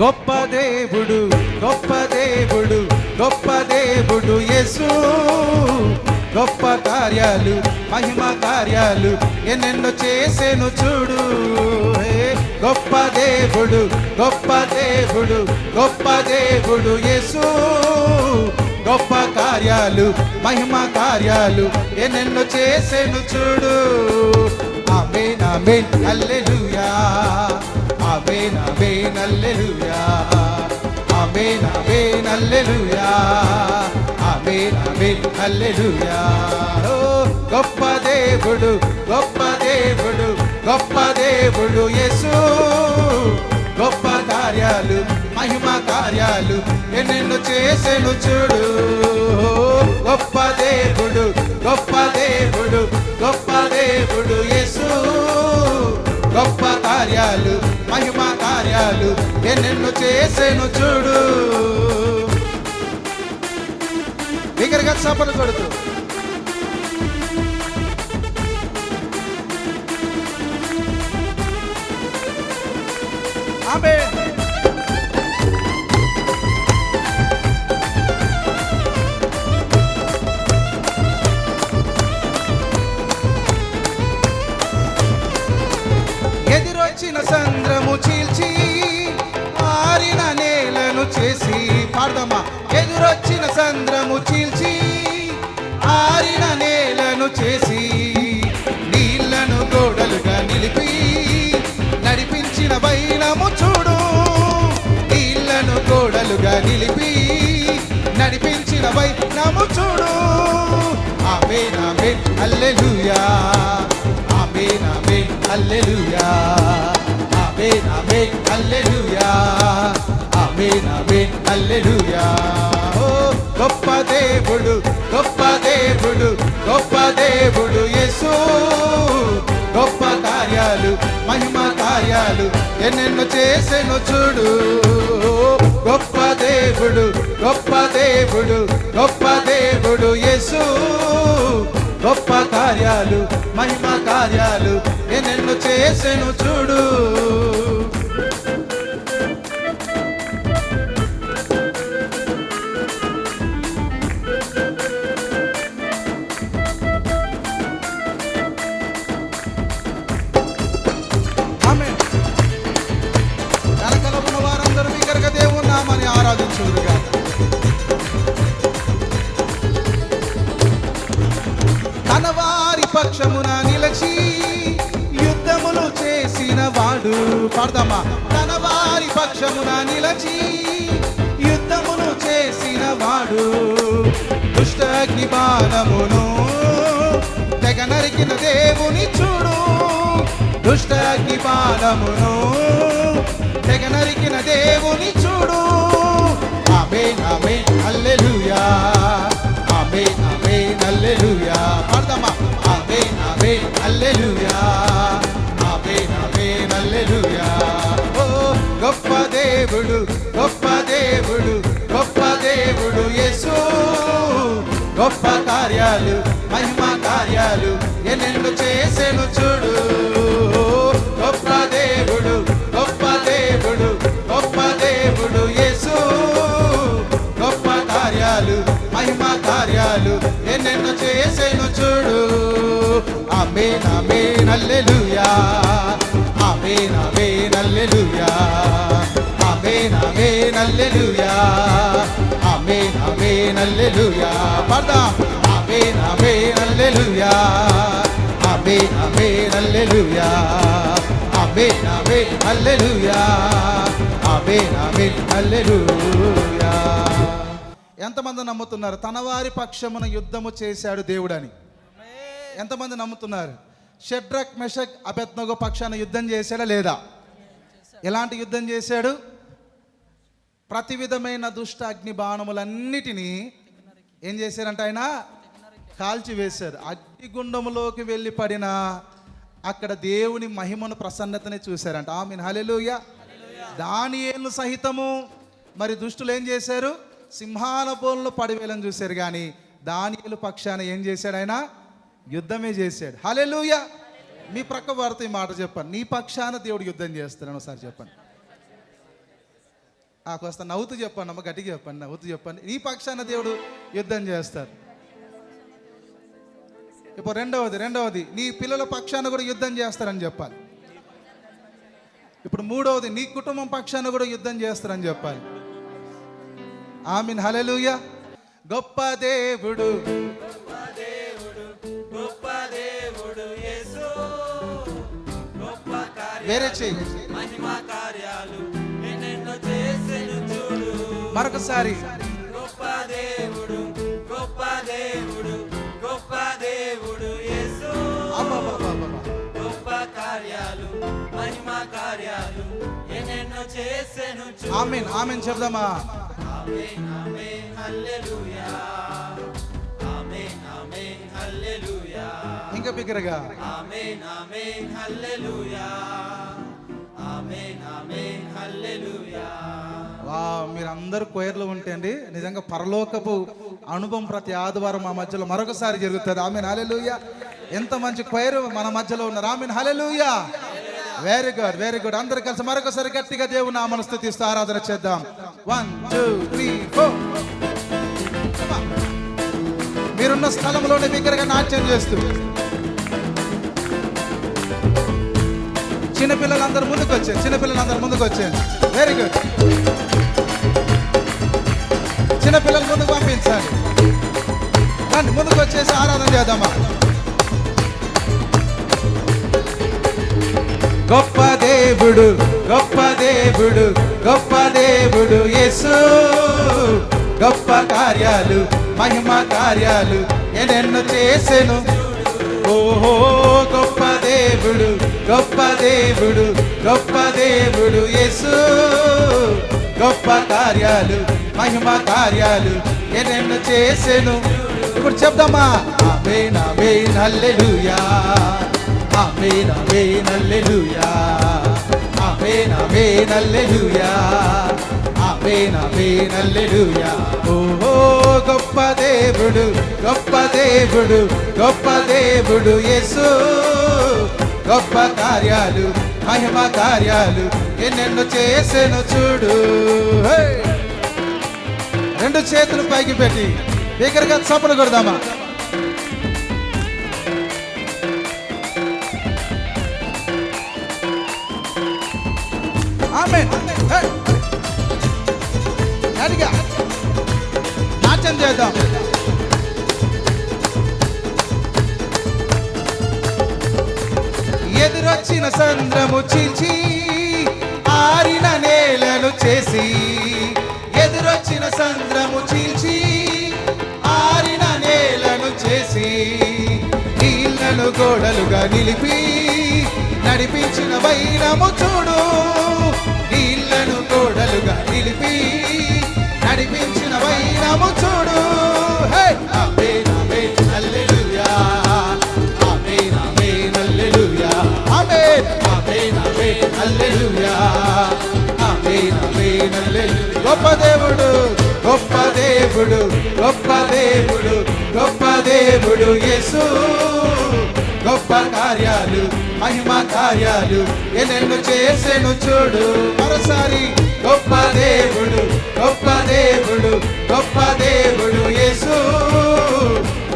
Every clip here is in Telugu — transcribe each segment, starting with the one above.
గొప్ప దేవుడు, గొప్ప దేవుడు, గొప్ప దేవుడు యేసు. గొప్ప కార్యాలు, మహిమ కార్యాలు ఎన్నెన్నో చేసెను చూడు. గొప్ప దేవుడు, గొప్ప దేవుడు, గొప్ప దేవుడు యేసు. గొప్ప కార్యాలు, మహిమ కార్యాలు ఎన్నెన్నో చేసెను చూడు. ఆమేన్ amen hallelujah, amen amen hallelujah, amen amen hallelujah, amen amen hallelujah. ఓ గొప్ప దేవుడు, గొప్ప దేవుడు, గొప్ప దేవుడు యేసు. గొప్ప కార్యాలు, మహిమ కార్యాలు ఎన్నెన్నో చేసెను చూడు. గొప్ప దేవుడు, గొప్ప దేవుడు, గొప్ప దేవుడు యేసు. గొప్ప కార్యాలు, మహిమ కార్యాలు ఎన్నెన్నో చేసెను చూడు. బిగ్గరగా చప్పట్లు కొడుతూ ఆమేన్. ఎదిరొచ్చిన సంద్రము చీల్చి ఆరిన నేలను చేసి, పాడదమ్మా. ఎదురొచ్చిన సంద్రము చీల్చి ఆరిన నేలను చేసి, నీళ్లను గోడలుగా నిలిపి నడిపించిన వైనము చూడు. నీళ్లను గోడలుగా నిలిపి నడిపించిన వైనము చూడు. ఆమేన్ amen hallelujah, amen amen hallelujah, amen amen hallelujah, amen amen hallelujah. ఓ గొప్ప దేవుడు, గొప్ప దేవుడు, గొప్ప దేవుడు యేసు. గొప్ప కార్యాలు, మహిమ కార్యాలు ఎన్నెన్నో చేసెను చూడు. గొప్ప దేవుడు, గొప్ప దేవుడు, గొప్ప దేవుడు యేసు. గొప్ప కార్యాలు, మహిమ కార్యాలు ఎన్నెన్నో చేసెను చూడు. ఆమేన్. వెనకల ఉన్న వారందరూ బిగ్గరగా దేవుని నామాన్ని ఆరాధించుదురుగా. తన వారి పక్షమున నిలచి యుద్ధములు చేసిన వాడు, పాడదామా. తన వారి పక్షమున నిలచి యుద్ధములు చేసిన వాడు, దుష్ట అగ్ని బాణమును తెగ నరికిన దేవుని చూడు. దుష్ట అగ్ని బాణమును తెగ నరికిన దేవుని చూడు. ఆమేన్ ఆమేన్ హల్లెలూయా, ఆమేన్ ఆమేన్ హల్లెలూయా. పాడదామా. ఆమేన్ amen hallelujah, amen amen hallelujah. ఓ గొప్ప దేవుడు, గొప్ప దేవుడు, గొప్ప దేవుడు యేసు. గొప్ప కార్యాలు, మహిమ కార్యాలు ఎన్నెన్నో చేసెను చూడు. గొప్ప దేవుడు, గొప్ప దేవుడు, గొప్ప దేవుడు యేసు. గొప్ప కార్యాలు, మహిమ కార్యాలు ఎన్నెన్నో చేసెను చూడు. ఆమేన్ amen hallelujah, amen amen hallelujah, amen amen hallelujah, amen amen హల్లెలూయా. పాడదాం. ఆమేన్ amen hallelujah, amen amen hallelujah, amen amen hallelujah, amen amen హల్లెలూయా. ఎంతమంది నమ్ముతున్నారు తన వారి పక్షమున యుద్ధము చేశాడు దేవుడని? ఎంతమంది నమ్ముతున్నారు? షడ్రక్ మెషక్ అబేద్నెగో పక్షాన యుద్ధం చేశాడా లేదా? ఎలాంటి యుద్ధం చేశాడు? ప్రతి విధమైన దుష్ట అగ్ని బాణములన్నిటినీ ఏం చేశారంట? ఆయన కాల్చి వేశారు. అగ్నిగుండములోకి వెళ్ళి పడిన అక్కడ దేవుని మహిమను, ప్రసన్నతని చూశారంట. ఆమేన్ హల్లెలూయా. దానియేలు సహితము మరి దుష్టులు ఏం చేశారు? సింహాల బోన్లో పడివేలని చూశారు, కానీ దానియేలు పక్షాన ఏం చేశాడు? ఆయన యుద్ధమే చేశాడు. హల్లెలూయా. మీ ప్రక్క వారితో ఈ మాట చెప్పండి. నీ పక్షాన దేవుడు యుద్ధం చేస్తున్నాను ఒకసారి చెప్పండి. కాస్త నవ్వుతూ చెప్పండి అమ్మ, గట్టిగా చెప్పండి, నవ్వుతూ చెప్పండి. ఈ పక్షాన దేవుడు యుద్ధం చేస్తారు. ఇప్పుడు రెండవది నీ పిల్లల పక్షాన కూడా యుద్ధం చేస్తారని చెప్పాలి. ఇప్పుడు మూడవది నీ కుటుంబం పక్షాన కూడా యుద్ధం చేస్తారని చెప్పాలి. ఆమీన్, హల్లెలూయా. గొప్ప దేవుడు, వేరే చేయి. మరొకసారి గొప్ప దేవుడు, గొప్ప దేవుడు, గొప్ప దేవుడు యేసు. గొప్ప కార్యాలు, మహిమ కార్యాలు ఎన్నెన్నో చేసెను. ఆమేన్, ఆమేన్ చెప్దామా? Amen, amen, hallelujah. Amen, amen, hallelujah. ఇంకా బిగ్గరగా ఆమేన్, ఆమేన్, హల్లెలూయా. ఆమేన్, ఆమేన్, హల్లెలూయా. మీరందరూ కొయర్లో ఉంటే అండి నిజంగా పరలోకపు అనుభవం ప్రతి ఆదివారం మా మధ్యలో మరొకసారి జరుగుతుంది. ఆమేన్, హల్లెలూయా. ఎంత మంచి కొయరు మన మధ్యలో ఉన్నారు. Amen, hallelujah. Very good, very good. అందరు కలిసి మరొకసారి గట్టిగా దేవుని నామమును స్తుతిస్తూ ఆరాధన చేద్దాం. 1 2 3 4. మీరున్న స్థలంలోనే బిగ్గరగా నాట్యం చేస్తూ చిన్నపిల్లలందరూ ముందుకు వచ్చారు. Very good. చిన్నపిల్లలు ముందుకు పంపించాలి. కానీ ముందుకు వచ్చేసి ఆరాధన చేద్దామా? గొప్ప దేవుడు, గొప్ప దేవుడు, గొప్ప దేవుడు యేసు. గొప్ప కార్యాలు, మహిమ కార్యాలు ఎన్నెన్నో చేసెను. ఓహో, గొప్ప దేవుడు, గొప్ప దేవుడు, గొప్ప దేవుడు యేసు. గొప్ప కార్యాలు, మహిమ కార్యాలు ఎన్నెన్నో చేసెను. ఇప్పుడు చెప్దామా? Amen, amen, hallelujah. Amen, amen, hallelujah. Amen, amen, hallelujah. Amen, amen, హల్లెలూయా. ఓహో, గొప్ప దేవుడు, గొప్ప దేవుడు, గొప్ప దేవుడు యేసు. గొప్ప కార్యాలు, మహిమ కార్యాలు ఎన్నెన్నో చేసెను చూడు. రెండు చేతులు పైకి పెట్టి బిగ్గరగా చప్పలు కొడదామా? ఆమేన్. గట్టిగా నాట్యం చేద్దాం. ఎదురొచ్చిన సంద్రము చీల్చి ఆరిన నేలను చేసి, ఎదురొచ్చిన సంద్రము చీల్చి ఆరిన నేలను చేసి, నీళ్లను గోడలుగా నిలిపి నడిపించిన వైనము చూడు. నీళ్లను గోడలుగా నిలిపి నడిపించిన వైనము చూడు. ఆమేన్, amen, hallelujah. Amen, amen, hallelujah. Amen, ఆమేన్, ఆమేన్, హల్లెలూయా. ఆమేన్, ఆమేన్, హల్లెలూయా. గొప్ప దేవుడు, గొప్ప దేవుడు, గొప్ప దేవుడు, గొప్ప దేవుడు యేసు. గొప్ప కార్యాలు, మహిమ కార్యాలు ఎన్నెన్నో చేసెను చూడు. మరోసారి గొప్ప దేవుడు, గొప్ప దేవుడు, గొప్ప దేవుడు యేసు.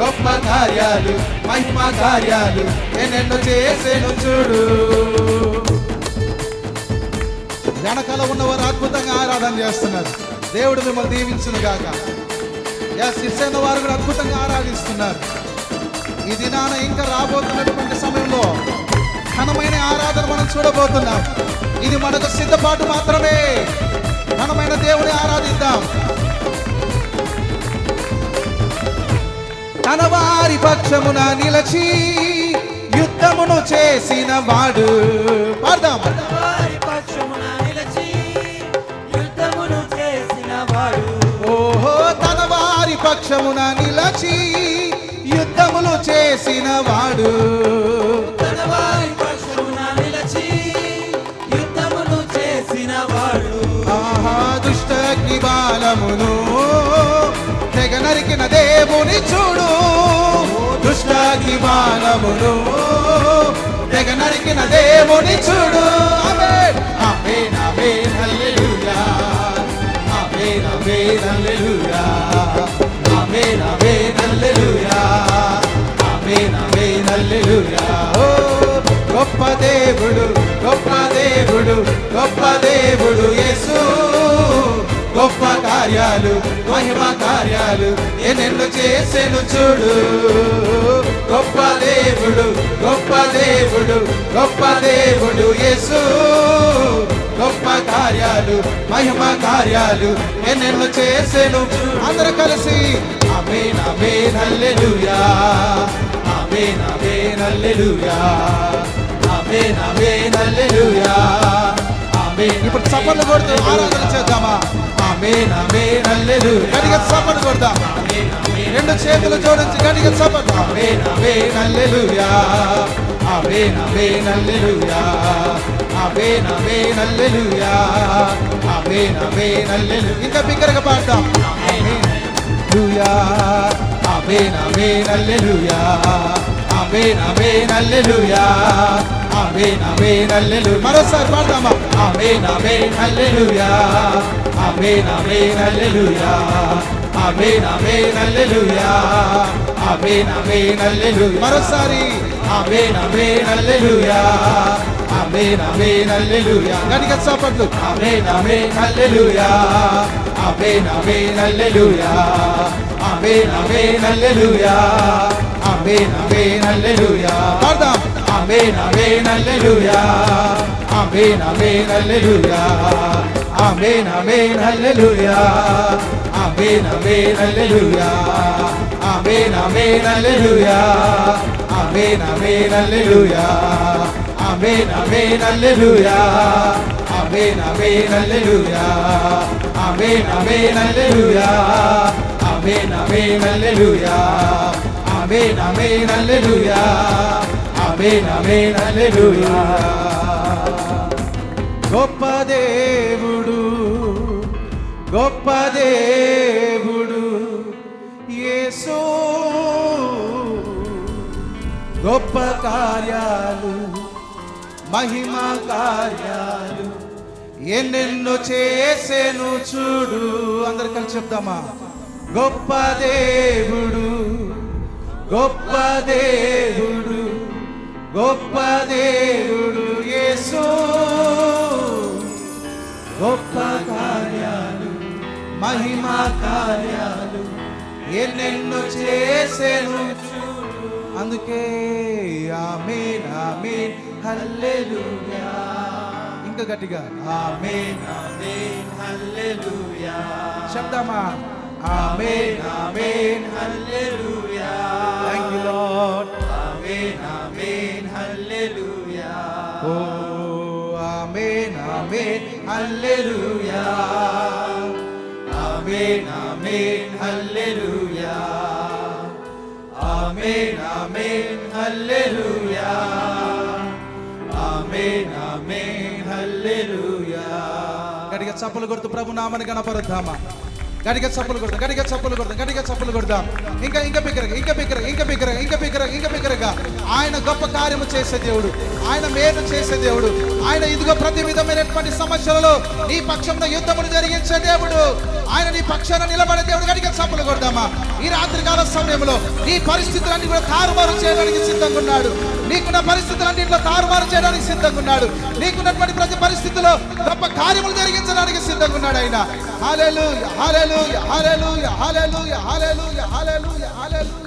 గొప్ప కార్యాలు, మహిమ కార్యాలు ఎన్నెన్నో చేసెను చూడు. వెనకాల ఉన్నవారు అద్భుతంగా ఆరాధన చేస్తున్నారు. దేవుడు మిమ్మల్ని దీవించును గాక. శిష్యుల వారు కూడా అద్భుతంగా ఆరాధిస్తున్నారు. ఈ దినాన ఇంకా రాబోతున్నటువంటి సమయంలో ఘనమైన ఆరాధన మనం చూడబోతున్నాం. ఇది మనకు సిద్ధపాటు మాత్రమే. ఘనమైన దేవుని ఆరాధిద్దాం. తన వారి పక్షమున నిలచి యుద్ధమును చేసిన వాడు. పాడదాం. ఓహో, తన వారి పక్షమున నిలచి యుద్ధములు చేసిన వాడు. తన వారి పక్షమున నిలచి యుద్ధములు చేసిన వాడు. ఆహా, దుష్టాగ్ని బాలమును తెగ నరికిన దేవుని చూడు. దుష్టాగ్ని బాలమును తెగ నరికిన దేవుని చూడు. ఆమేన్, ఆమేన్, ఆమేన్, హల్లెలూయా. ఆమేన్ హల్లెలూయా ఆమేన్ ఆమేన్ హల్లెలూయా ఓ గొప్ప దేవుడు, గొప్ప దేవుడు, గొప్ప దేవుడు యేసు. గొప్ప కార్యాలు, మహిమ కార్యాలు ఎన్నెన్నో చేసెను చూడు. గొప్ప దేవుడు, గొప్ప దేవుడు, గొప్ప దేవుడు యేసు. గొప్ప కార్యాలు, మహిమ కార్యాలు ఎన్నెన్నో చేసెను. అందరూ కలిసి ఆమేన్ amen hallelujah amen amen hallelujah amen amen hallelujah ఆమేన్. ఇప్పుడు చప్పట్లు కొడుతూ ఆరాధన చేద్దామా? ఆమేన్ ఆమేన్ హల్లెలూయా. గట్టిగా చప్పట్లు కొడదాం. రెండు చేతులు జోడించి గట్టిగా చప్పట్లు. ఆమేన్ amen hallelujah amen amen hallelujah amen amen hallelujah amen amen hallelujah. ఇంకా బిగ్గరగా పాడదాం. ఆమేన్ hallelujah amen amen hallelujah amen amen hallelujah amen amen హల్లెలూయా. మరోసారి పాడదామా? ఆమేన్ amen hallelujah amen amen hallelujah amen amen hallelujah amen amen హల్లెలూయా. మరోసారి ఆమేన్ amen hallelujah amen amen hallelujah. గట్టిగా చప్పట్లు. ఆమేన్ amen hallelujah amen amen hallelujah amen amen hallelujah amen amen హల్లెలూయా. పాడదాం. ఆమేన్ amen hallelujah amen amen hallelujah amen amen hallelujah amen amen hallelujah amen amen hallelujah amen amen hallelujah amen amen hallelujah amen amen hallelujah amen amen hallelujah amen amen hallelujah amen amen hallelujah amen amen హల్లెలూయా. గొప్ప దేవుడు, గొప్ప దేవుడు యేసు. గొప్ప కార్యాలు, మహిమ కార్యాలు ఎన్నెన్నో చేసెను చూడు. అందరు కలిసి చెప్తామా? గొప్ప దేవుడు, గొప్ప దేవుడు, గొప్ప దేవుడు యేసు. గొప్ప కార్యాలు, మహిమ కార్యాలు ఎన్నెన్నో చేసెను చూడు. అందుకే ఆమేన్ ఆమేన్ హల్లెలూయా. ఇంకా గట్టిగా ఆమేన్ ఆమేన్ హల్లెలూయా చెప్దామా? Amen amen hallelujah. Thank you lord. Amen amen hallelujah. Oh amen amen hallelujah amen amen hallelujah amen amen hallelujah amen amen hallelujah. గట్టిగా చప్పలు కొడుతూ ప్రభు నామని గణపరుద్దామా? గట్టిగా చప్పలు కొడదాం, గట్టిగా చప్పలు కొడదాం, గట్టిగా చప్పలు కొడదాం. ఇంకా ఇంకా బిగ్గరగా, ఇంకా బిగ్గరగా, ఇంకా బిగ్గరగా, ఇంకా బిగ్గరగా, ఇంకా బిగ్గరగా. ఆయన గొప్ప కార్యము చేసే దేవుడు, ఆయన మేలు చేసే దేవుడు, ఆయన ఇదిగో ప్రతి విధమైనటువంటి సమస్యలలో నీ పక్షంలో యుద్ధమును జరిగించే దేవుడు, ఆయన నీ పక్షాన నిలబడే దేవుడు. గట్టిగా చప్పలు కొడదామా? ఈ రాత్రికాల సమయంలో నీ పరిస్థితులన్నీ కూడా తారుమారు చేయడానికి సిద్ధంగా ఉన్నాడు. నీకున్న పరిస్థితులన్నింటిలో తారుమారు చేయడానికి సిద్ధంగా ఉన్నాడు. నీకున్నటువంటి ప్రతి పరిస్థితిలో గొప్ప కార్యములు జరిగించడానికి సిద్ధంగా ఉన్నాడు ఆయన. హల్లెలూయా, హల్లెలూయా, హల్లెలూయా, హల్లెలూయా, హల్లెలూయా, హల్లెలూయా, హల్లెలూయా.